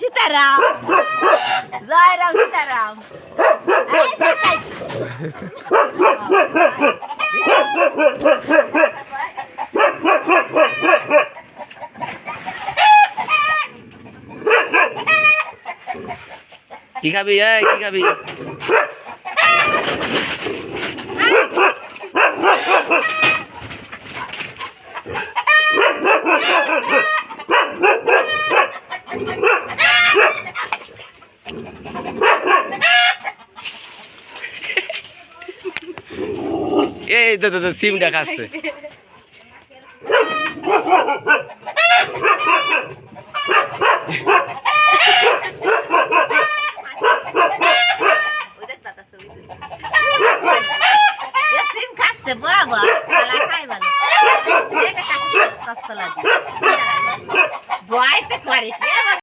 সীতারাম জয় রাম সীতারাম কি খাবি কি খাবি এই তো সিমটা খাচ্ছে